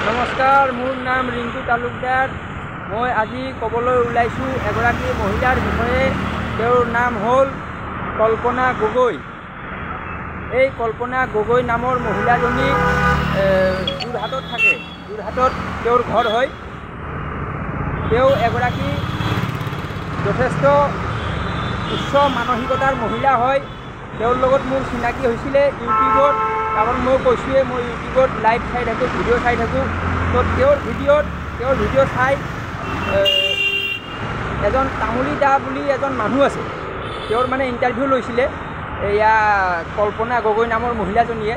নমস্কাৰ, মোৰ নাম ৰিংকু তালুকদাৰ। মই আজি ক'বলৈ ওলাইছোঁ এগৰাকী মহিলাৰ বিষয়ে। তেওঁৰ নাম হ'ল কল্পনা গগৈ। এই কল্পনা গগৈ নামৰ মহিলাজনী যোৰহাটত থাকে। যোৰহাটত তেওঁৰ ঘৰ হয়। তেওঁ এগৰাকী যথেষ্ট উচ্চ মানসিকতাৰ মহিলা হয়। তেওঁৰ লগত মোৰ চিনাকি হৈছিলে ইউটিউবত। কাৰণ মই কৈছোঁৱে, মই ইউটিউবত লাইভ চাই থাকোঁ, ভিডিঅ' চাই থাকোঁ। তো তেওঁৰ ভিডিঅ' চাই এজন তামুলী দা বুলি এজন মানুহ আছে, তেওঁৰ মানে ইণ্টাৰভিউ লৈছিলে এয়া কল্পনা গগৈ নামৰ মহিলাজনীয়ে।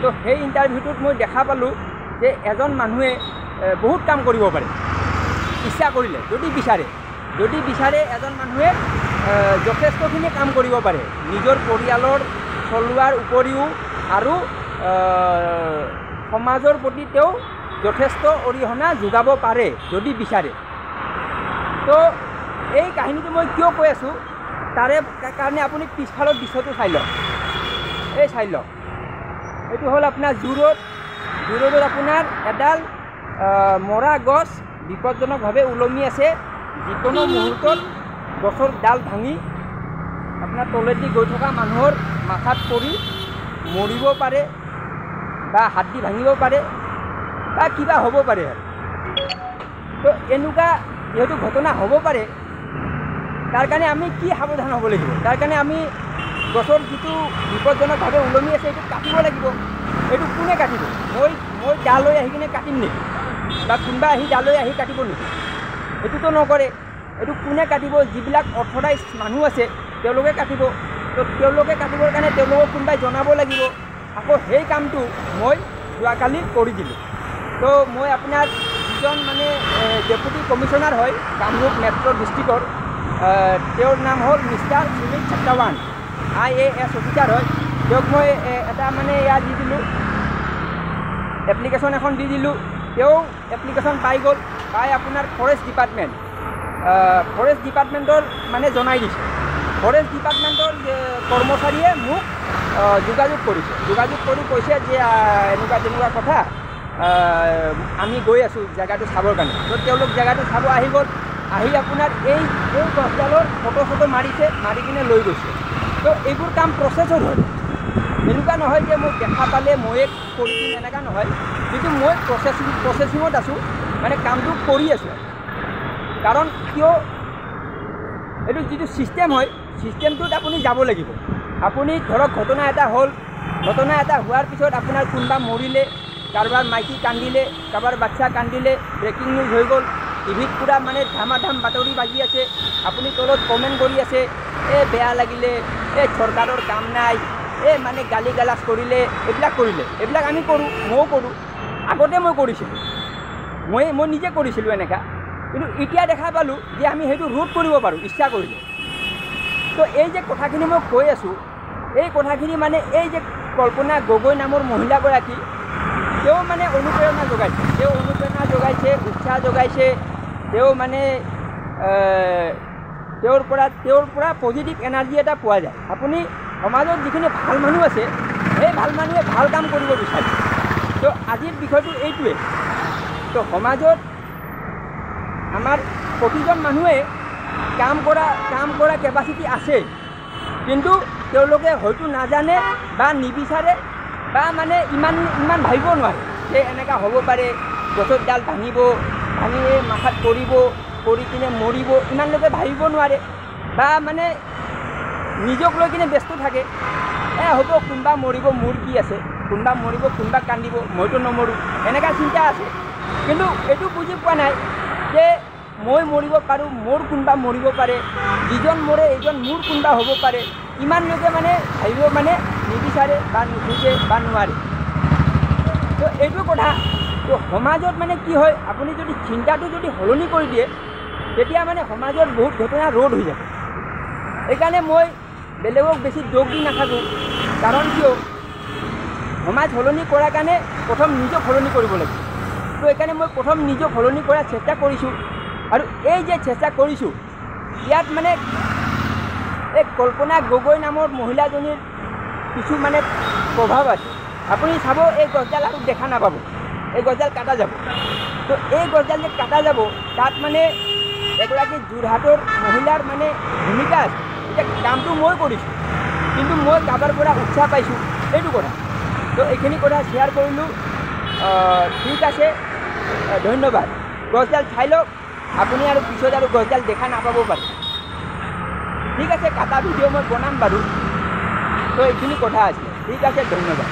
তো সেই ইণ্টাৰভিউটোত মই দেখা পালোঁ যে এজন মানুহে বহুত কাম কৰিব পাৰে ইচ্ছা কৰিলে, যদি বিচাৰে এজন মানুহে যথেষ্টখিনি কাম কৰিব পাৰে নিজৰ পৰিয়ালৰ চলোৱাৰ উপৰিও, আৰু সমাজৰ প্ৰতি তেওঁ যথেষ্ট অৰিহণা যোগাব পাৰে যদি বিচাৰে। তো এই কাহিনীটো মই কিয় কৈ আছোঁ তাৰে কাৰণে আপুনি পিছফালৰ দৃশ্যটো চাই লওক। এইটো হ'ল আপোনাৰ জোৰডত আপোনাৰ এডাল মৰা গছ বিপদজনকভাৱে ওলমি আছে। যিকোনো মুহূৰ্তত গছৰ ডাল ভাঙি আপোনাৰ তলেদি গৈ থকা মানুহৰ মাথাত পৰি মৰিব পাৰে, বা হাড়ি ভাঙিব পাৰে, বা কিবা হ'ব পাৰে। তো এনেকুৱা যিহেতু ঘটনা হ'ব পাৰে, তাৰ কাৰণে আমি কি সাৱধান হ'ব লাগিব? তাৰ কাৰণে আমি গছৰ যিটো বিপদজনকভাৱে ওলমি আছে এইটো কাটিব লাগিব। এইটো কোনে কাটিব? মই ডাল লৈ আহি কিনে কাটিম নেকি? বা কোনোবা আহি ডাল লৈ আহি কাটিব নেকি? এইটোতো নকৰে। এইটো কোনে কাটিব? যিবিলাক অথৰাইজ মানুহ আছে তেওঁলোকে কাটিব। তো তেওঁলোকে কাটিবৰ কাৰণে তেওঁলোকক কোনোবাই জনাব লাগিব। আকৌ সেই কামটো মই যোৱাকালি কৰি দিলোঁ। তো মই আপোনাৰ যিজন মানে ডেপুটি কমিশ্যনাৰ হয় কামৰূপ মেট্ৰ' ডিষ্ট্ৰিক্টৰ, তেওঁৰ নাম হ'ল মিষ্টাৰ সুমিত চট্টাৱান, IAS অফিচাৰ হয়। তেওঁক মই এটা মানে ইয়াত দি দিলোঁ, এপ্লিকেশ্যন এখন দি দিলোঁ। তেওঁ এপ্লিকেশ্যন পাই গ'ল, পাই আপোনাৰ ফৰেষ্ট ডিপাৰ্টমেণ্টৰ মানে জনাই দিছে। ফৰেষ্ট ডিপাৰ্টমেণ্টৰ কৰ্মচাৰীয়ে মোক যোগাযোগ কৰি কৈছে যে এনেকুৱা তেনেকুৱা কথা, আমি গৈ আছোঁ জেগাটো চাবৰ কাৰণে। তো তেওঁলোক জেগাটো চাব আহি গ'ল। আহি আপোনাৰ এই গছডালৰ ফটো মাৰিছে, মাৰি কিনে লৈ গৈছে। তো এইবোৰ কাম প্ৰচেছত হয়। এনেকুৱা নহয় যে মই দেখা পালে ময়ে কৰি দিম, এনেকুৱা নহয়। কিন্তু মই প্ৰচেছিঙত আছোঁ, মানে কামটো কৰি আছোঁ। কাৰণ কিয়, এইটো যিটো ছিষ্টেম হয়, ছিষ্টেমটোত আপুনি যাব লাগিব। আপুনি ধৰক ঘটনা এটা হোৱাৰ পিছত আপোনাৰ কোনোবা মৰিলে, কাৰোবাৰ মাইকী কান্দিলে, কাৰোবাৰ বাচ্চা কান্দিলে, ব্ৰেকিং নিউজ হৈ গ'ল, টিভিত পূৰা মানে ধামাধাম বাতৰি বাজি আছে, আপুনি তলত কমেণ্ট কৰি আছে, বেয়া লাগিলে, চৰকাৰৰ কাম নাই, মানে গালি গালাজ কৰিলে, এইবিলাক আমি কৰোঁ, ময়ো কৰোঁ। আগতে মই কৰিছিলোঁ, মই নিজে কৰিছিলোঁ এনেকুৱা। কিন্তু এতিয়া দেখা পালোঁ যে আমি সেইটো ৰোধ কৰিব পাৰোঁ ইচ্ছা কৰিলে। তো এই যে কথাখিনি মই কৈ আছোঁ, এই কথাখিনি মানে এই যে কল্পনা গগৈ নামৰ মহিলাগৰাকী, তেওঁ মানে অনুপ্ৰেৰণা যোগাইছে, উৎসাহ যোগাইছে। তেওঁ মানে তেওঁৰ পৰা পজিটিভ এনাৰ্জি এটা পোৱা যায়। আপুনি সমাজত যিখিনি ভাল মানুহ আছে, সেই ভাল মানুহে ভাল কাম কৰিব বিচাৰে। তো আজিৰ বিষয়টো এইটোৱে। তো সমাজত আমাৰ প্ৰতিজন মানুহে কাম কৰা কেপাচিটি আছে, কিন্তু তেওঁলোকে হয়তো নাজানে বা নিবিচাৰে, বা মানে ইমান ভাবিব নোৱাৰে যে এনেকুৱা হ'ব পাৰে, গছৰ ডাল ভাঙি মাথাত পৰি কিনে মৰিব, ইমানলৈকে ভাবিব নোৱাৰে। বা মানে নিজক লৈ কিনে ব্যস্ত থাকে। হ'ব কোনোবা মৰিব, মোৰ কি আছে, কোনোবা মৰিব, কোনোবা কান্দিব, মইতো নমৰোঁ, এনেকুৱা চিন্তা আছে। কিন্তু এইটো বুজি পোৱা নাই যে মই মৰিব পাৰোঁ, মোৰ কোনোবা মৰিব পাৰে, যিজন মৰে এইজন মোৰ কোনোবা হ'ব পাৰে, ইমানলৈকে মানে ভাবিব মানে নিবিচাৰে বা নুখোজে বা নোৱাৰে। তো এইটো কথা। তো সমাজত মানে কি হয়, আপুনি যদি চিন্তাটো যদি সলনি কৰি দিয়ে, তেতিয়া মানে সমাজত বহুত ঘটনা ৰোধ হৈ যাব। সেইকাৰণে মই বেলেগক বেছি দোষ দি নাথাকোঁ। কাৰণ কিয়, সমাজ সলনি কৰাৰ কাৰণে প্ৰথম নিজক সলনি কৰিব লাগিব। তো সেইকাৰণে মই প্ৰথম নিজক সলনি কৰাৰ চেষ্টা কৰিছোঁ। আৰু এই যে চেষ্টা কৰিছোঁ, ইয়াত মানে এই কল্পনা গগৈ নামৰ মহিলাজনীৰ কিছু মানে প্ৰভাৱ আছে। আপুনি চাব, এই গছডাল আৰু দেখা নাপাব। এই গছডাল কাটা যাব। তো এই গছডাল যে কাটা যাব তাত মানে এগৰাকী যোৰহাটৰ মহিলাৰ মানে ভূমিকা আছে। এতিয়া কামটো মই কৰিছোঁ, কিন্তু মই কাৰোবাৰ পৰা উৎসাহ পাইছোঁ, এইটো কথা। তো এইখিনি কথা শ্বেয়াৰ কৰিলোঁ। ঠিক আছে, ধন্যবাদ। গছডাল চাই লওক আপুনি, আৰু পিছত আৰু গছডাল দেখা নাপাব পাৰে। ঠিক আছে, কাটা ভিডিঅ' মই বনাম বাৰু। তো এইখিনি কথা আছে। ঠিক আছে, ধন্যবাদ।